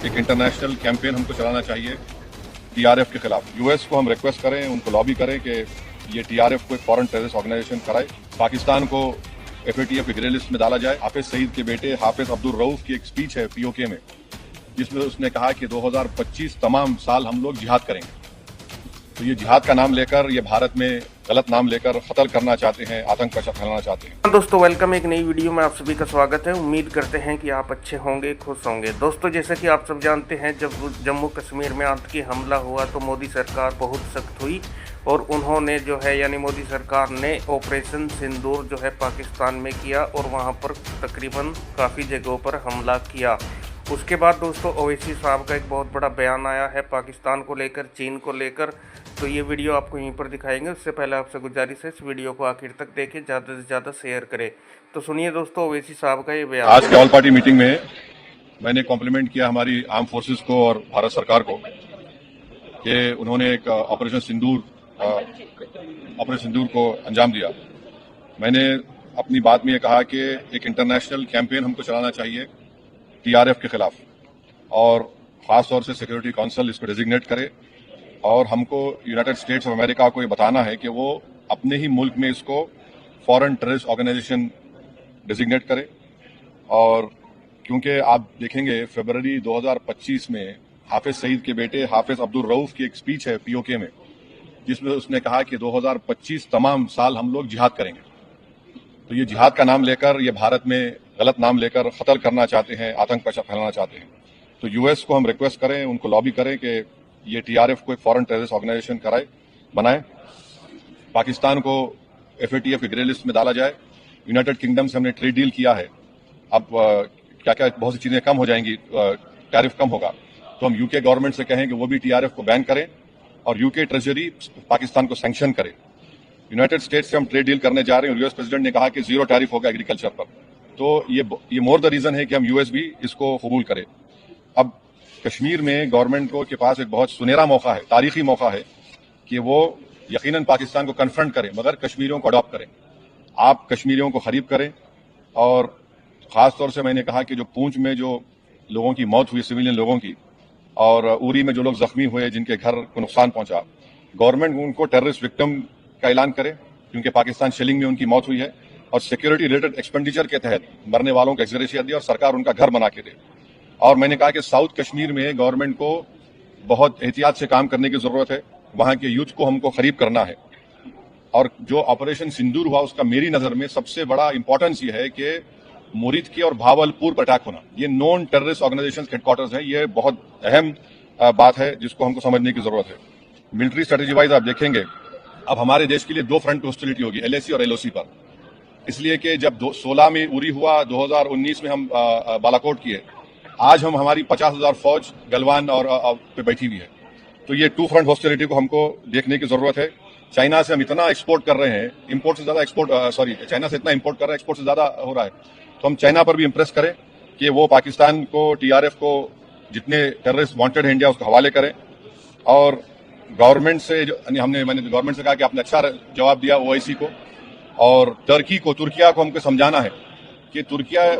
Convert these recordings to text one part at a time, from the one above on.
एक international campaign हमको चलाना चाहिए टीआरएफ के खिलाफ। यूएस को हम रिक्वेस्ट करें, उनको लॉबी करें कि ये टीआरएफ को एक फॉरेन टेररिस्ट ऑर्गेनाइजेशन कराए, पाकिस्तान को एफएटीएफ की ग्रे लिस्ट में डाला जाए। हाफिज सईद के बेटे हाफिज अब्दुल रऊफ की एक स्पीच है पीओके में, जिसमें उसने कहा कि 2025 तमाम साल हम लोग जिहाद करेंगे। तो ये जिहाद का नाम लेकर, ये भारत में गलत नाम लेकर कत्ल करना चाहते हैं, आतंक का फैलाना चाहते हैं। दोस्तों वेलकम, एक नई वीडियो में आप सभी का स्वागत है। उम्मीद करते हैं कि आप अच्छे होंगे, खुश होंगे। दोस्तों जैसा कि आप सब जानते हैं, जब जम्मू कश्मीर में आतंकी हमला हुआ तो मोदी सरकार बहुत सख्त हुई और उन्होंने जो है यानी मोदी सरकार ने ऑपरेशन सिंदूर जो है पाकिस्तान में किया और वहां पर तकरीबन काफ़ी जगहों पर हमला किया। उसके बाद दोस्तों ओवैसी साहब का एक बहुत बड़ा बयान आया है पाकिस्तान को लेकर, चीन को लेकर। तो ये वीडियो आपको यहीं पर दिखाएंगे। उससे पहले आपसे गुजारिश है इस वीडियो को आखिर तक देखें, ज़्यादा से ज़्यादा शेयर करें। तो सुनिए दोस्तों ओवैसी साहब का ये बयान। आज के ऑल पार्टी मीटिंग में मैंने कॉम्प्लीमेंट किया हमारी आर्म फोर्सेस को और भारत सरकार को कि उन्होंने एक ऑपरेशन सिंदूर को अंजाम दिया। मैंने अपनी बात में ये कहा कि एक इंटरनेशनल कैंपेन हमको चलाना चाहिए टीआरएफ के खिलाफ, और खास तौर से सिक्योरिटी काउंसिल इसको डेजिग्नेट करे, और हमको यूनाइटेड स्टेट्स ऑफ अमेरिका को ये बताना है कि वो अपने ही मुल्क में इसको फॉरेन टेररिस्ट ऑर्गेनाइजेशन डेजिग्नेट करे। और क्योंकि आप देखेंगे फरवरी 2025 में हाफिज सईद के बेटे हाफिज अब्दुल रऊफ की एक स्पीच है पीओके में, जिसमें उसने कहा कि 2025 तमाम साल हम लोग जिहाद करेंगे। तो ये जिहाद का नाम लेकर, ये भारत में गलत नाम लेकर कत्ल करना चाहते हैं, आतंक का फैलाना चाहते हैं। तो यूएस को हम रिक्वेस्ट करें, उनको लॉबी करें कि ये टीआरएफ को एक फॉरेन टेररिस्ट ऑर्गेनाइजेशन बनाए, पाकिस्तान को एफएटीएफ की ग्रे लिस्ट में डाला जाए। यूनाइटेड किंगडम से हमने ट्रेड डील किया है, अब क्या क्या बहुत सी चीजें कम हो जाएंगी, टैरिफ कम होगा। तो हम यूके गवर्नमेंट से कहें कि वो भी टीआरएफ को बैन करें और यूके ट्रेजरी पाकिस्तान को सैंक्शन करे। यूनाइटेड स्टेट्स से हम ट्रेड डील करने जा रहे हैं और यूएस प्रेसिडेंट ने कहा कि 0 टैरिफ होगा एग्रीकल्चर पर। तो ये मोर द रीजन है कि हम यूएस भी इसको कबूल करें। अब कश्मीर में गवर्नमेंट को के पास एक बहुत सुनहरा मौका है, तारीखी मौका है कि वो यकीनन पाकिस्तान को कन्फ्रंट करें, मगर कश्मीरियों को अडॉप्ट करें। आप कश्मीरियों को खरीब करें। और खास तौर से मैंने कहा कि जो पूंछ में जो लोगों की मौत हुई, सिविलियन लोगों की, और उरी में जो लोग जख्मी हुए, जिनके घर को नुकसान पहुंचा, गवर्नमेंट उनको टेररिस्ट विक्टिम का ऐलान करे, क्योंकि पाकिस्तान शेलिंग में उनकी मौत हुई है, और सिक्योरिटी रिलेटेड एक्सपेंडिचर के तहत मरने वालों को एक्सग्रेशिया दे और सरकार उनका घर बना के दे। और मैंने कहा कि साउथ कश्मीर में गवर्नमेंट को बहुत एहतियात से काम करने की जरूरत है, वहां के यूथ को हमको खरीब करना है। और जो ऑपरेशन सिंदूर हुआ उसका मेरी नजर में सबसे बड़ा इंपॉर्टेंस ये है कि मुरीद की और भावलपुर पर अटैक होना, ये नॉन टेररिस्ट ऑर्गेनाइजेशन हेडक्वार्टर्स है। ये बहुत अहम बात है जिसको हमको समझने की जरूरत है। मिलिट्री स्ट्रेटेजी वाइज आप देखेंगे अब हमारे देश के लिए 2 फ्रंट हॉस्टिलिटी होगी, एलएसी और एलओसी पर। इसलिए कि जब 16 में उरी हुआ, 2019 में हम बालाकोट किए, आज हम हमारी 50,000 फौज गलवान और पे बैठी हुई है। तो ये 2 फ्रंट हॉस्टिलिटी को हमको देखने की जरूरत है। चाइना से हम इतना एक्सपोर्ट कर रहे हैं, इंपोर्ट से ज्यादा एक्सपोर्ट, चाइना से इतना इंपोर्ट कर रहे हैं, एक्सपोर्ट से ज्यादा हो रहा है। तो हम चाइना पर भी इंप्रेस करें कि वो पाकिस्तान को, टीआरएफ को, जितने टेररिस्ट वांटेड है इंडिया, उसको हवाले करें। और गवर्नमेंट से मैंने गवर्नमेंट से कहा कि आपने अच्छा जवाब दिया ओआईसी को और तुर्किया को हमको समझाना है कि तुर्किया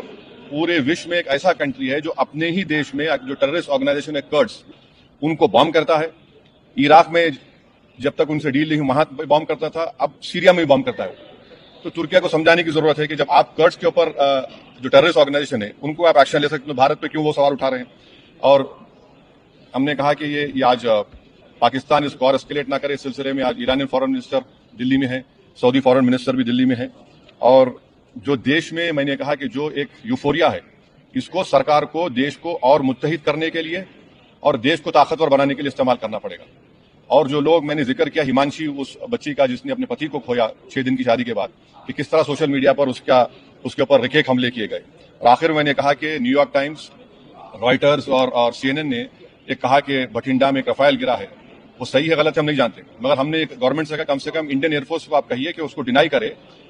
पूरे विश्व में एक ऐसा कंट्री है जो अपने ही देश में जो टेररिस्ट ऑर्गेनाइजेशन है कर्ड्स, उनको बॉम्ब करता है। इराक में जब तक उनसे डील नहीं हुई वहां बॉम्ब करता था, अब सीरिया में भी बॉम्ब करता है। तो तुर्किया को समझाने की जरूरत है कि जब आप कर्ड्स के ऊपर जो टेररिस्ट ऑर्गेनाइजेशन है उनको आप एक्शन ले सकते हो, भारत पे क्यों वो सवाल उठा रहे हैं। और हमने कहा कि ये आज पाकिस्तान इसको और एस्केलेट ना करे। इस सिलसिले में आज ईरानी फॉरेन मिनिस्टर दिल्ली में है, सऊदी फॉरेन मिनिस्टर भी दिल्ली में है। और जो देश में मैंने कहा कि जो एक यूफोरिया है, इसको सरकार को देश को और मुत्तहिद करने के लिए और देश को ताकतवर बनाने के लिए इस्तेमाल करना पड़ेगा। और जो लोग मैंने जिक्र किया, हिमांशी, उस बच्ची का जिसने अपने पति को खोया 6 दिन की शादी के बाद, कि किस तरह सोशल मीडिया पर उसके ऊपर रिकेक हमले किए गए। और आखिर में मैंने कहा कि न्यूयॉर्क टाइम्स, रॉयटर्स और सीएनएन ने एक कहा कि बठिंडा में एक रफाल गिरा है। वो सही है गलत है हम नहीं जानते, मगर हमने गवर्नमेंट से कहा कम से कम इंडियन एयरफोर्स को आप कहिए कि उसको डिनाई करे,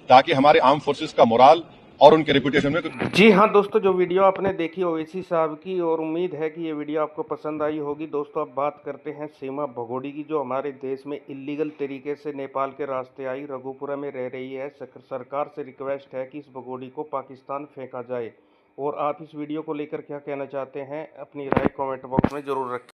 ताकि हमारे आर्म फोर्सेस का मोराल और उनके रेपुटेशन में। जी हाँ दोस्तों, जो वीडियो आपने देखी ओवैसी साहब की, और उम्मीद है कि ये वीडियो आपको पसंद आई होगी। दोस्तों अब बात करते हैं सीमा भगोड़ी की, जो हमारे देश में इलीगल तरीके से नेपाल के रास्ते आई, रघुपुरा में रह रही है। सरकार से रिक्वेस्ट है कि इस भगोड़ी को पाकिस्तान फेंका जाए। और आप इस वीडियो को लेकर क्या कहना चाहते हैं, अपनी राय कमेंट बॉक्स में ज़रूर रखें।